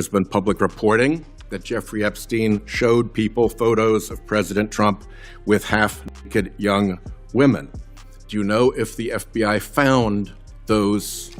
There's been public reporting that Jeffrey Epstein showed people photos of President Trump with half-naked young women. Do you know if the FBI found those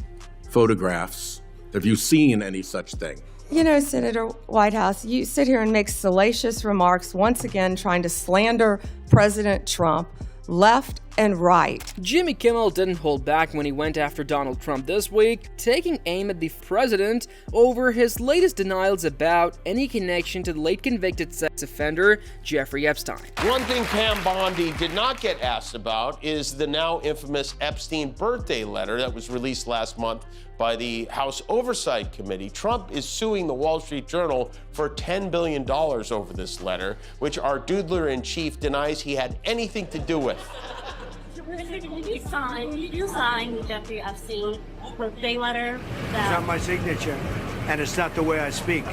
photographs? Have you seen any such thing? You know, Senator Whitehouse, you sit here and make salacious remarks, once again trying to slander President Trump, left and right. Jimmy Kimmel didn't hold back when he went after Donald Trump this week, taking aim at the president over his latest denials about any connection to the late convicted sex offender Jeffrey Epstein. One thing Pam Bondi did not get asked about is the now infamous Epstein birthday letter that was released last month by the House Oversight Committee. Trump is suing the Wall Street Journal for $10 billion over this letter, which our doodler-in-chief denies he had anything to do with. You signed Jeffrey Epstein birthday letter. It's not my signature, and it's not the way I speak.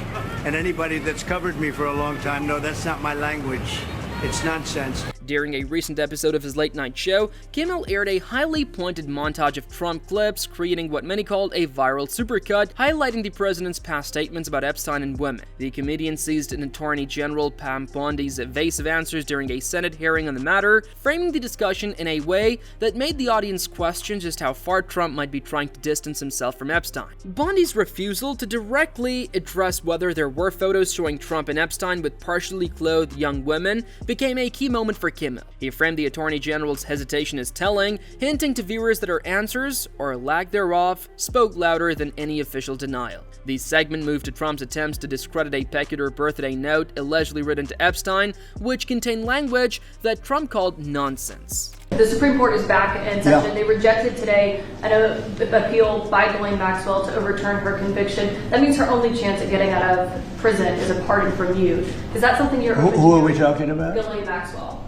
And anybody that's covered me for a long time knows that's not my language. It's nonsense. During a recent episode of his late-night show, Kimmel aired a highly pointed montage of Trump clips, creating what many called a viral supercut, highlighting the president's past statements about Epstein and women. The comedian seized an Attorney General Pam Bondi's evasive answers during a Senate hearing on the matter, framing the discussion in a way that made the audience question just how far Trump might be trying to distance himself from Epstein. Bondi's refusal to directly address whether there were photos showing Trump and Epstein with partially clothed young women became a key moment for Kimmel. He framed the Attorney General's hesitation as telling, hinting to viewers that her answers, or lack thereof, spoke louder than any official denial. The segment moved to Trump's attempts to discredit a peculiar birthday note allegedly written to Epstein, which contained language that Trump called nonsense. The Supreme Court is back in session. They rejected today an appeal by Ghislaine Maxwell to overturn her conviction. That means her only chance at getting out of prison is a pardon from you. Is that something you're open to? Who are we talking about? Ghislaine Maxwell.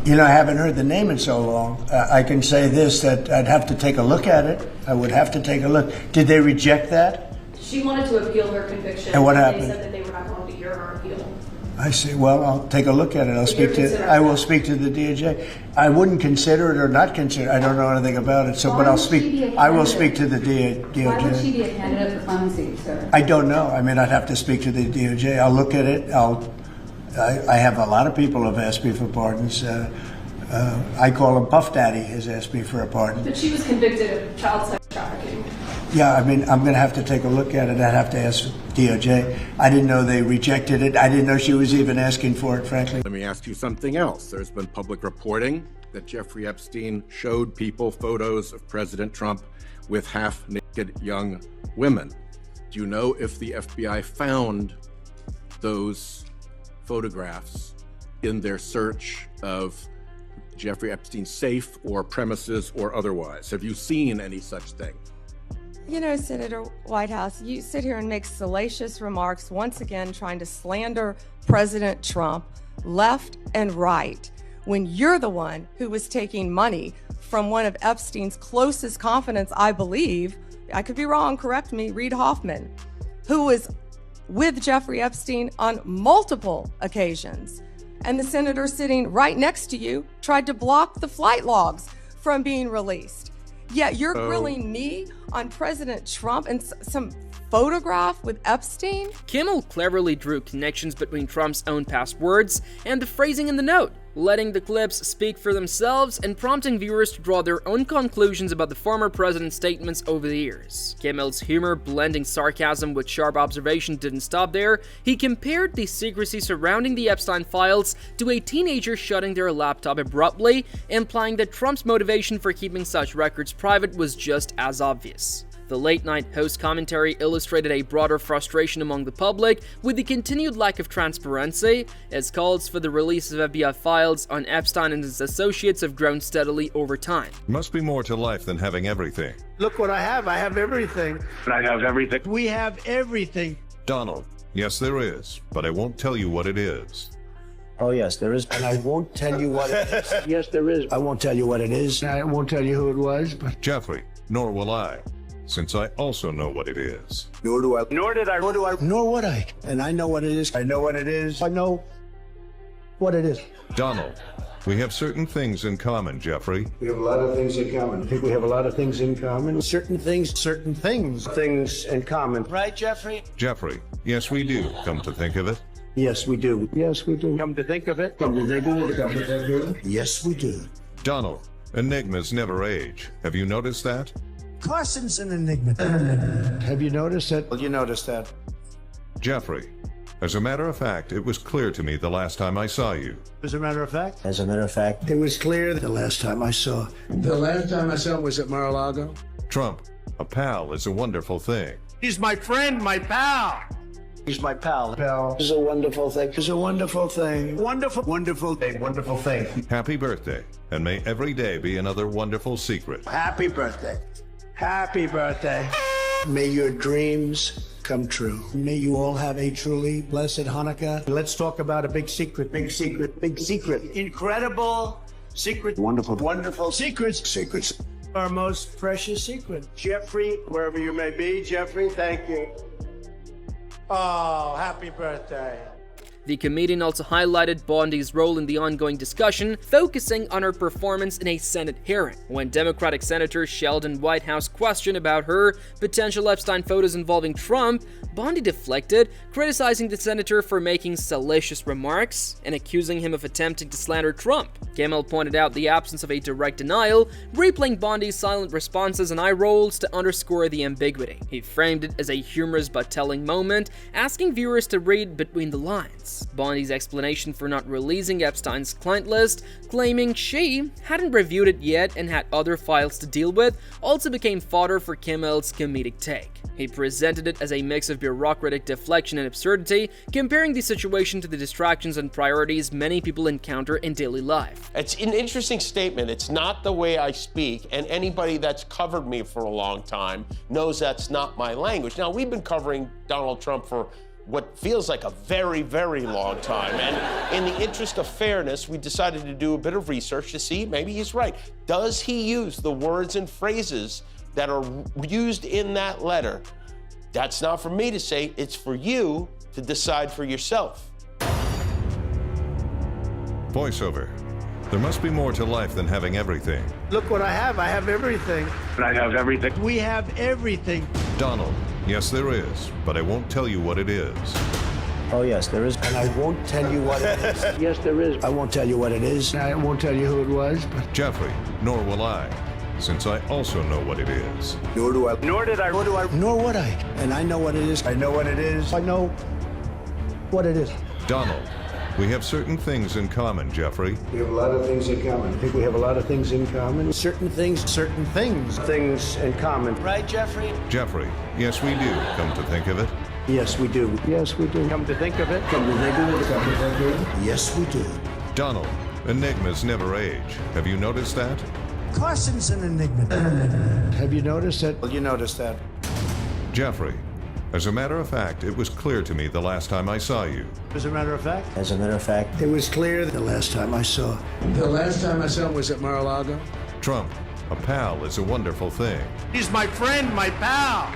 You know, I haven't heard the name in so long. I can say this, that I'd have to take a look at it. I would have to take a look. Did they reject that? She wanted to appeal her conviction. And what happened? They said that they were not going to hear her appeal. I see. Well, I'll take a look at it. I will speak to the DOJ. I wouldn't consider it or not consider it. I don't know anything about it. So, but I'll speak. I will speak to the DOJ. Why would she be a candidate for clemency, sir? I don't know. I mean, I'd have to speak to the DOJ. I'll look at it. I have a lot of people have asked me for pardons. I call him Puff Daddy has asked me for a pardon. But she was convicted of child sex trafficking. Yeah, I mean, I'm going to have to take a look at it. I'd have to ask DOJ. I didn't know they rejected it. I didn't know she was even asking for it, frankly. Let me ask you something else. There's been public reporting that Jeffrey Epstein showed people photos of President Trump with half-naked young women. Do you know if the FBI found those photographs in their search of Jeffrey Epstein's safe or premises or otherwise? Have you seen any such thing? You know, Senator Whitehouse, you sit here and make salacious remarks, once again trying to slander President Trump, left and right, when you're the one who was taking money from one of Epstein's closest confidants, I believe, I could be wrong, correct me, Reid Hoffman, who was with Jeffrey Epstein on multiple occasions. And the senator sitting right next to you tried to block the flight logs from being released. Yet you're grilling me on President Trump and some photograph with Epstein? Kimmel cleverly drew connections between Trump's own past words and the phrasing in the note, letting the clips speak for themselves and prompting viewers to draw their own conclusions about the former president's statements over the years. Kimmel's humor, blending sarcasm with sharp observation, didn't stop there. He compared the secrecy surrounding the Epstein files to a teenager shutting their laptop abruptly, implying that Trump's motivation for keeping such records private was just as obvious. The late-night host commentary illustrated a broader frustration among the public with the continued lack of transparency, as calls for the release of FBI files on Epstein and his associates have grown steadily over time. Must be more to life than having everything. Look what I have. I have everything. I have everything. We have everything. Donald, yes there is, but I won't tell you what it is. Oh, yes, there is. And I won't tell you what it is. Yes, there is. I won't tell you what it is. I won't tell you who it was, but... Jeffrey, nor will I, since I also know what it is. Nor do I. Nor did I. Nor do I. Nor would I. And I know what it is. I know what it is. I know what it is. Donald, We have certain things in common, Jeffrey. We have a lot of things in common. I think we have a lot of things in common. Certain things in common. Right, Jeffrey? Jeffrey, yes we do, come to think of it. Yes, we do. Yes, we do. Come to think of it. Come to think of it. Come to think of it. Yes, we do. Donald, enigmas never age. Have you noticed that? Carson's an enigma. Have you noticed that? Well, you noticed that. Jeffrey, as a matter of fact, it was clear to me the last time I saw you. As a matter of fact? As a matter of fact. It was clear the last time I saw. The last time I saw him was at Mar-a-Lago. Trump, a pal is a wonderful thing. He's my friend, my pal. He's my pal. Pal is a wonderful thing. It's a wonderful thing. Wonderful, wonderful thing. Wonderful thing. Happy birthday, and may every day be another wonderful secret. Happy birthday. Happy birthday. May your dreams come true. May you all have a truly blessed Hanukkah. Let's talk about a big secret. Big secret. Big secret. Incredible secret. Wonderful. Wonderful secrets. Secrets. Our most precious secret. Jeffrey, wherever you may be, Jeffrey, thank you. Oh, happy birthday. The comedian also highlighted Bondi's role in the ongoing discussion, focusing on her performance in a Senate hearing. When Democratic Senator Sheldon Whitehouse questioned about her potential Epstein photos involving Trump, Bondi deflected, criticizing the senator for making salacious remarks and accusing him of attempting to slander Trump. Kimmel pointed out the absence of a direct denial, replaying Bondi's silent responses and eye rolls to underscore the ambiguity. He framed it as a humorous but telling moment, asking viewers to read between the lines. Bondi's explanation for not releasing Epstein's client list, claiming she hadn't reviewed it yet and had other files to deal with, also became fodder for Kimmel's comedic take. He presented it as a mix of bureaucratic deflection and absurdity, comparing the situation to the distractions and priorities many people encounter in daily life. It's an interesting statement. It's not the way I speak, and anybody that's covered me for a long time knows that's not my language. Now, we've been covering Donald Trump for what feels like a very, very long time. And in the interest of fairness, we decided to do a bit of research to see maybe he's right. Does he use the words and phrases that are used in that letter? That's not for me to say, it's for you to decide for yourself. Voiceover. There must be more to life than having everything. Look what I have. I have everything. I have everything. We have everything. Donald, yes there is, but I won't tell you what it is. Oh, yes, there is. And I won't tell you what it is. Yes, there is. I won't tell you what it is. I won't tell you who it was, but... Jeffrey, nor will I, since I also know what it is. Nor do I. Nor did I. Nor do I. Nor would I. And I know what it is. I know what it is. I know what it is. Donald, we have certain things in common, Jeffrey. We have a lot of things in common. I think we have a lot of things in common. Certain things in common. Right, Jeffrey? Jeffrey, yes we do, come to think of it. Yes, we do. Yes, we do. Come to think of it. Come to think of it. Come to think of it. Yes, we do. Donald, enigmas never age. Have you noticed that? Carson's an enigma. Have you noticed that? Well, you noticed that. Jeffrey, as a matter of fact, it was clear to me the last time I saw you. As a matter of fact? As a matter of fact. It was clear the last time I saw. The last time I saw him was at Mar-a-Lago. Trump, a pal is a wonderful thing. He's my friend, my pal.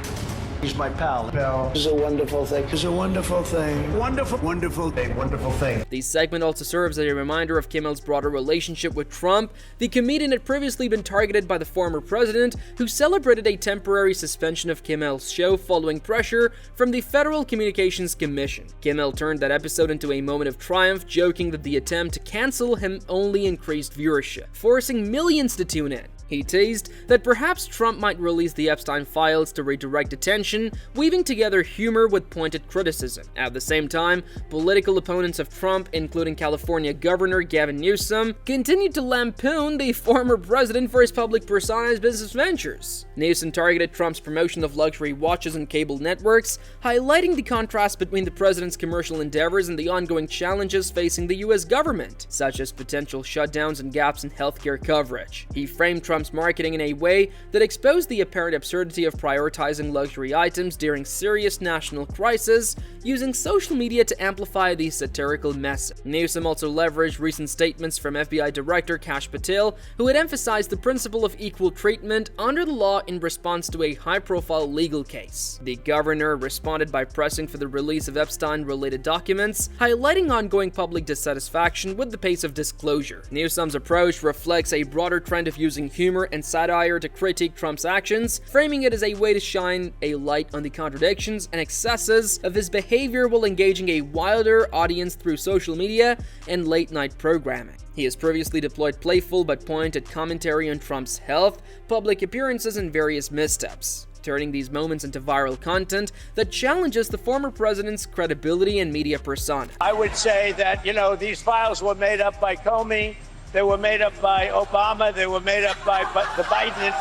He's my pal. Pal is a wonderful thing. It's a wonderful thing. Wonderful, wonderful thing. Wonderful thing. The segment also serves as a reminder of Kimmel's broader relationship with Trump. The comedian had previously been targeted by the former president, who celebrated a temporary suspension of Kimmel's show following pressure from the Federal Communications Commission. Kimmel turned that episode into a moment of triumph, joking that the attempt to cancel him only increased viewership, forcing millions to tune in. He teased that perhaps Trump might release the Epstein files to redirect attention, weaving together humor with pointed criticism. At the same time, political opponents of Trump, including California Governor Gavin Newsom, continued to lampoon the former president for his public persona's business ventures. Newsom targeted Trump's promotion of luxury watches and cable networks, highlighting the contrast between the president's commercial endeavors and the ongoing challenges facing the U.S. government, such as potential shutdowns and gaps in healthcare coverage. He framed Trump's Trump's marketing in a way that exposed the apparent absurdity of prioritizing luxury items during serious national crisis, using social media to amplify the satirical message. Newsom also leveraged recent statements from FBI Director Kash Patel, who had emphasized the principle of equal treatment under the law in response to a high-profile legal case. The governor responded by pressing for the release of Epstein-related documents, highlighting ongoing public dissatisfaction with the pace of disclosure. Newsom's approach reflects a broader trend of using humor and satire to critique Trump's actions, framing it as a way to shine a light on the contradictions and excesses of his behavior while engaging a wilder audience through social media and late-night programming. He has previously deployed playful but pointed commentary on Trump's health, public appearances, and various missteps, turning these moments into viral content that challenges the former president's credibility and media persona. I would say that, these files were made up by Comey, they were made up by Obama, they were made up by the Biden,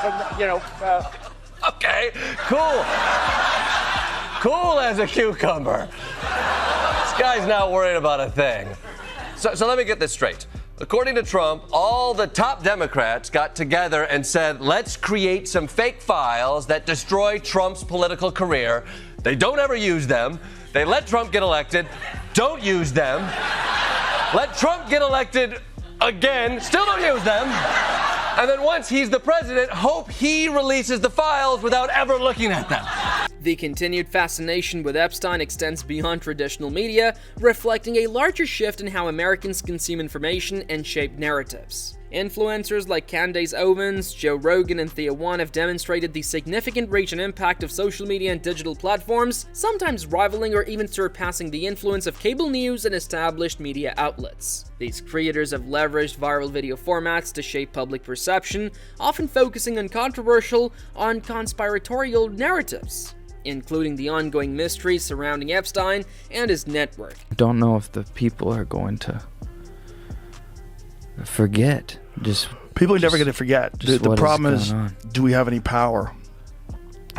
Okay, cool. Cool as a cucumber. This guy's not worried about a thing. So let me get this straight. According to Trump, all the top Democrats got together and said, let's create some fake files that destroy Trump's political career. They don't ever use them. They let Trump get elected, don't use them. Let Trump get elected again, still don't use them. And then once he's the president, hope he releases the files without ever looking at them. The continued fascination with Epstein extends beyond traditional media, reflecting a larger shift in how Americans consume information and shape narratives. Influencers like Candace Owens, Joe Rogan, and Thea Wan have demonstrated the significant reach and impact of social media and digital platforms, sometimes rivaling or even surpassing the influence of cable news and established media outlets. These creators have leveraged viral video formats to shape public perception, often focusing on conspiratorial narratives, including the ongoing mysteries surrounding Epstein and his network. I don't know if the people are going to forget. People are never going to forget. The problem is, do we have any power?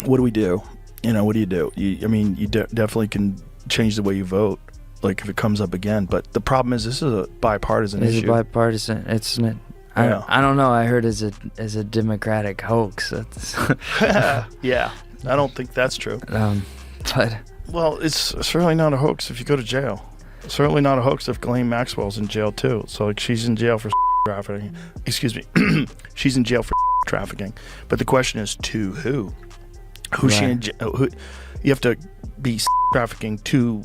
What do we do? What do you do? You definitely can change the way you vote, like if it comes up again. But the problem is, this is a bipartisan issue. It's bipartisan. It's not. I don't know. I heard as a Democratic hoax. Yeah, I don't think that's true. Well, it's certainly not a hoax if you go to jail. Certainly not a hoax if Ghislaine Maxwell's in jail too. So she's in jail for trafficking. Excuse me. She's in jail for trafficking. But the question is, to who? Who's she in jail? You have to be trafficking to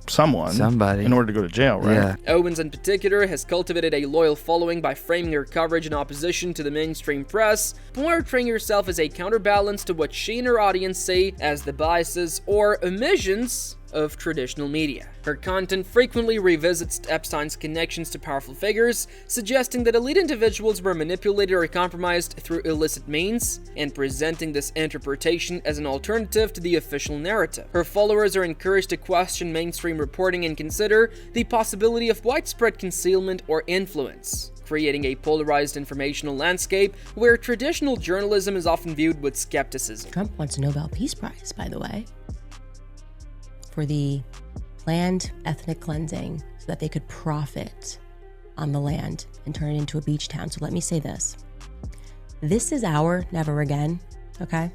somebody in order to go to jail, right? Yeah. Owens in particular has cultivated a loyal following by framing her coverage in opposition to the mainstream press, portraying herself as a counterbalance to what she and her audience see as the biases or omissions of traditional media. Her content frequently revisits Epstein's connections to powerful figures, suggesting that elite individuals were manipulated or compromised through illicit means, and presenting this interpretation as an alternative to the official narrative. Her followers are encouraged to question mainstream reporting and consider the possibility of widespread concealment or influence, creating a polarized informational landscape where traditional journalism is often viewed with skepticism. Trump wants a Nobel Peace Prize, by the way, for the planned ethnic cleansing so that they could profit on the land and turn it into a beach town. So let me say this. This is our never again, okay?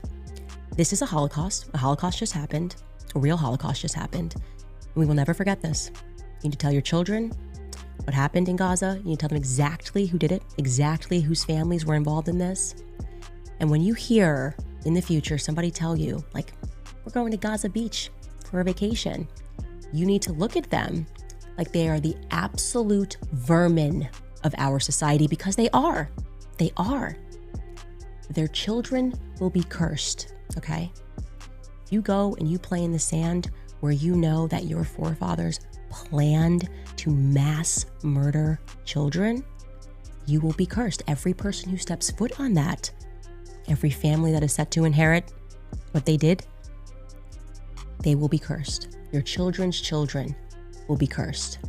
This is a Holocaust. A Holocaust just happened. A real Holocaust just happened. And we will never forget this. You need to tell your children what happened in Gaza. You need to tell them exactly who did it, exactly whose families were involved in this. And when you hear in the future somebody tell you, like, we're going to Gaza Beach for a vacation, you need to look at them like they are the absolute vermin of our society, because they are. They are. Their children will be cursed, okay? You go and you play in the sand where you know that your forefathers planned to mass murder children, you will be cursed. Every person who steps foot on that, every family that is set to inherit what they did, they will be cursed. Your children's children will be cursed.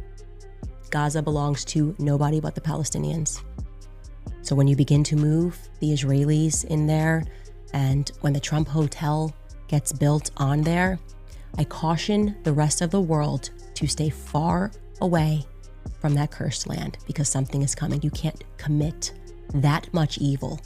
Gaza belongs to nobody but the Palestinians. So when you begin to move the Israelis in there, and when the Trump Hotel gets built on there, I caution the rest of the world to stay far away from that cursed land, because something is coming. You can't commit that much evil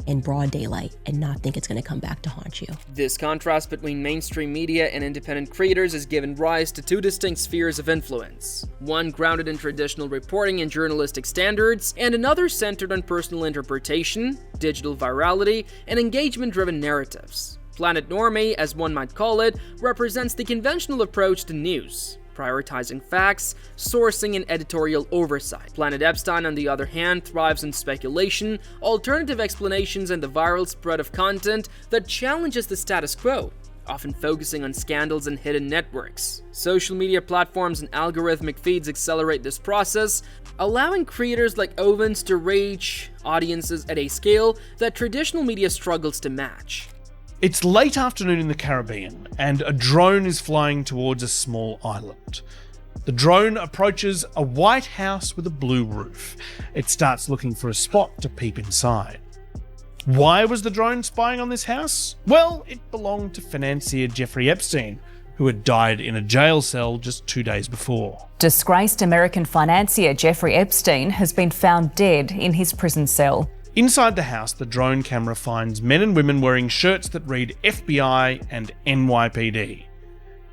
in broad daylight and not think it's going to come back to haunt you. This contrast between mainstream media and independent creators has given rise to two distinct spheres of influence. One grounded in traditional reporting and journalistic standards, and another centered on personal interpretation, digital virality, and engagement-driven narratives. Planet Normie, as one might call it, represents the conventional approach to news, prioritizing facts, sourcing, and editorial oversight. Planet Epstein, on the other hand, thrives on speculation, alternative explanations, and the viral spread of content that challenges the status quo, often focusing on scandals and hidden networks. Social media platforms and algorithmic feeds accelerate this process, allowing creators like Owens to reach audiences at a scale that traditional media struggles to match. It's late afternoon in the Caribbean, and a drone is flying towards a small island. The drone approaches a white house with a blue roof. It starts looking for a spot to peep inside. Why was the drone spying on this house? Well, it belonged to financier Jeffrey Epstein, who had died in a jail cell just 2 days before. Disgraced American financier Jeffrey Epstein has been found dead in his prison cell. Inside the house, the drone camera finds men and women wearing shirts that read FBI and NYPD.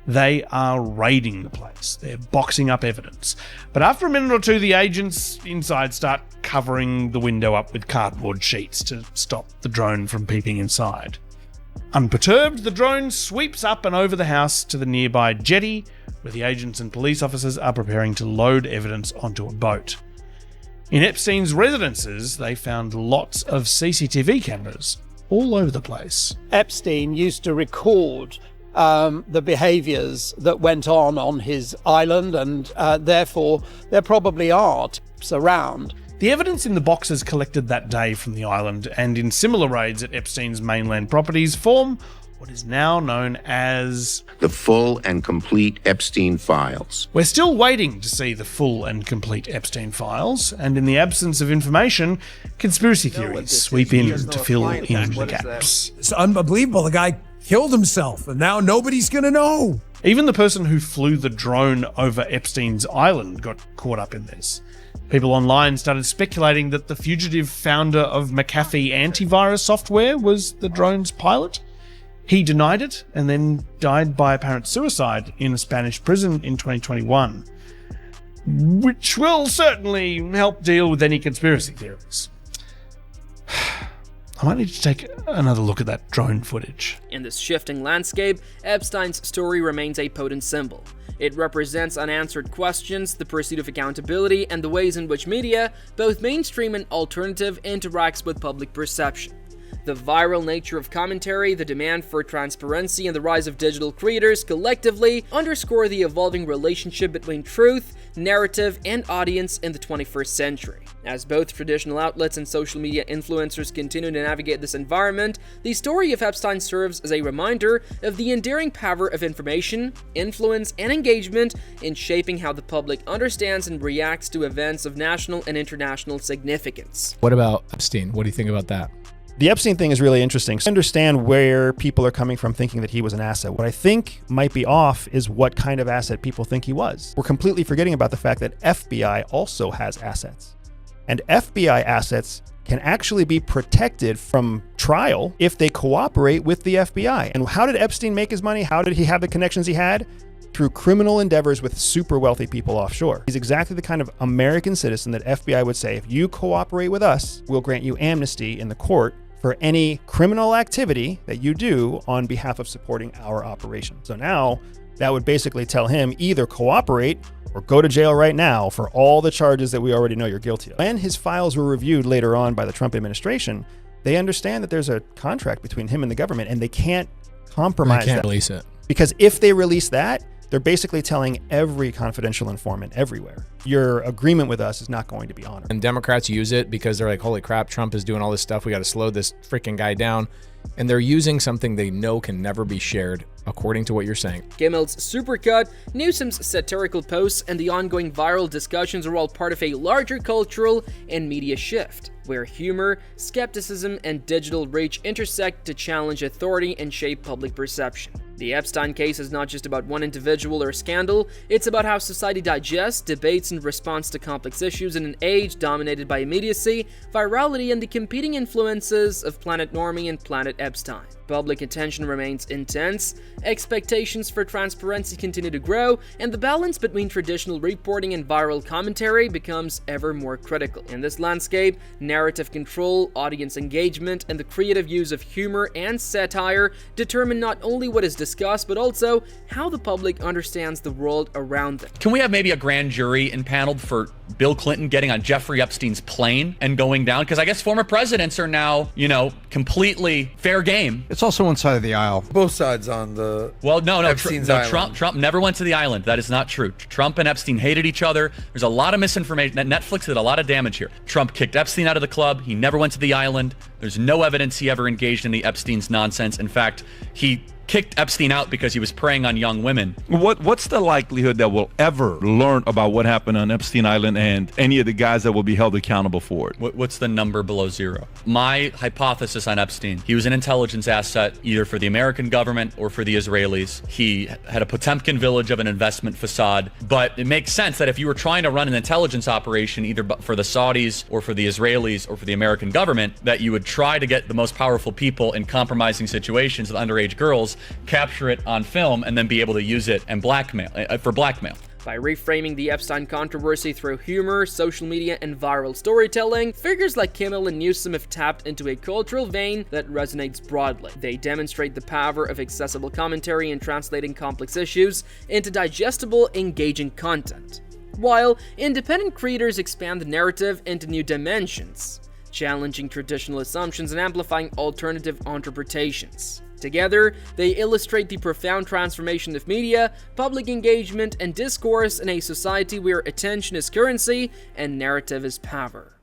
They are raiding the place. They're boxing up evidence. But after a minute or two, the agents inside start covering the window up with cardboard sheets to stop the drone from peeping inside. Unperturbed, the drone sweeps up and over the house to the nearby jetty, where the agents and police officers are preparing to load evidence onto a boat. In Epstein's residences, they found lots of CCTV cameras all over the place. Epstein used to record the behaviours that went on his island, and therefore there probably are tips around. The evidence in the boxes collected that day from the island and in similar raids at Epstein's mainland properties form what is now known as the full and complete Epstein files. We're still waiting to see the full and complete Epstein files, and in the absence of information, conspiracy theories sweep in to fill in the gaps. It's unbelievable. The guy killed himself, and now nobody's going to know. Even the person who flew the drone over Epstein's island got caught up in this. People online started speculating that the fugitive founder of McAfee antivirus software was the drone's pilot. He denied it and then died by apparent suicide in a Spanish prison in 2021, which will certainly help deal with any conspiracy theories. I might need to take another look at that drone footage. In this shifting landscape, Epstein's story remains a potent symbol. It represents unanswered questions, the pursuit of accountability, and the ways in which media, both mainstream and alternative, interacts with public perception. The viral nature of commentary, the demand for transparency, and the rise of digital creators collectively underscore the evolving relationship between truth, narrative, and audience in the 21st century. As both traditional outlets and social media influencers continue to navigate this environment, the story of Epstein serves as a reminder of the enduring power of information, influence, and engagement in shaping how the public understands and reacts to events of national and international significance. What about Epstein? What do you think about that? The Epstein thing is really interesting. I understand where people are coming from thinking that he was an asset. What I think might be off is what kind of asset people think he was. We're completely forgetting about the fact that FBI also has assets. And FBI assets can actually be protected from trial if they cooperate with the FBI. And how did Epstein make his money? How did he have the connections he had? Through criminal endeavors with super wealthy people offshore. He's exactly the kind of American citizen that FBI would say, if you cooperate with us, we'll grant you amnesty in the court for any criminal activity that you do on behalf of supporting our operation. So now that would basically tell him either cooperate or go to jail right now for all the charges that we already know you're guilty of. When his files were reviewed later on by the Trump administration, they understand that there's a contract between him and the government, and they can't compromise that. They can't release it. Because if they release that, they're basically telling every confidential informant everywhere, your agreement with us is not going to be honored. And Democrats use it because they're like, holy crap, Trump is doing all this stuff. We got to slow this freaking guy down. And they're using something they know can never be shared, according to what you're saying. Kimmel's supercut, Newsom's satirical posts, and the ongoing viral discussions are all part of a larger cultural and media shift, where humor, skepticism, and digital reach intersect to challenge authority and shape public perception. The Epstein case is not just about one individual or scandal, it's about how society digests, debates, and responds to complex issues in an age dominated by immediacy, virality, and the competing influences of Planet Normie and Planet Epstein. Public attention remains intense, expectations for transparency continue to grow, and the balance between traditional reporting and viral commentary becomes ever more critical. In this landscape, narrative control, audience engagement, and the creative use of humor and satire determine not only what is discussed, but also how the public understands the world around them. Can we have maybe a grand jury impaneled for Bill Clinton getting on Jeffrey Epstein's plane and going down? Because I guess former presidents are now, completely fair game. It's also one side of the aisle. Both sides on the Epstein's island. Trump never went to the island. That is not true. Trump and Epstein hated each other. There's a lot of misinformation. Netflix did a lot of damage here. Trump kicked Epstein out of the club. He never went to the island. There's no evidence he ever engaged in the Epstein's nonsense. In fact, he kicked Epstein out because he was preying on young women. What's the likelihood that we'll ever learn about what happened on Epstein Island and any of the guys that will be held accountable for it? What's the number below zero? My hypothesis on Epstein, he was an intelligence asset either for the American government or for the Israelis. He had a Potemkin village of an investment facade, but it makes sense that if you were trying to run an intelligence operation either for the Saudis or for the Israelis or for the American government, that you would try to get the most powerful people in compromising situations with underage girls, capture it on film, and then be able to use it and blackmail. By reframing the Epstein controversy through humor, social media, and viral storytelling, figures like Kimmel and Newsom have tapped into a cultural vein that resonates broadly. They demonstrate the power of accessible commentary in translating complex issues into digestible, engaging content, while independent creators expand the narrative into new dimensions, challenging traditional assumptions and amplifying alternative interpretations. Together, they illustrate the profound transformation of media, public engagement, and discourse in a society where attention is currency and narrative is power.